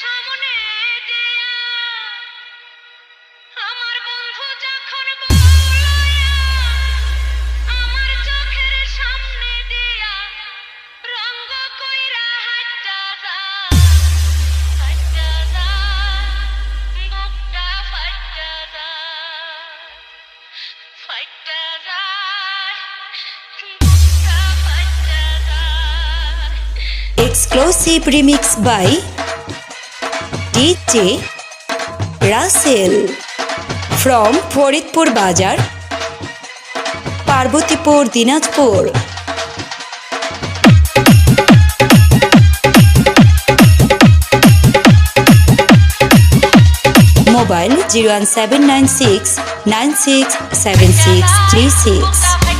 সামনে দিয়া আমার বন্ধু যখন বলয়া আমার চোখের সামনে দিয়া রঙ্গ কইরা হাঁটা যায় বুকটা ফাইটা যায় বুকটা ফাইটা যায়। Exclusive remix by DJ Russell from Faridpur Bazar, Parbotipur, Dinajpur. Mobile 01796 967636.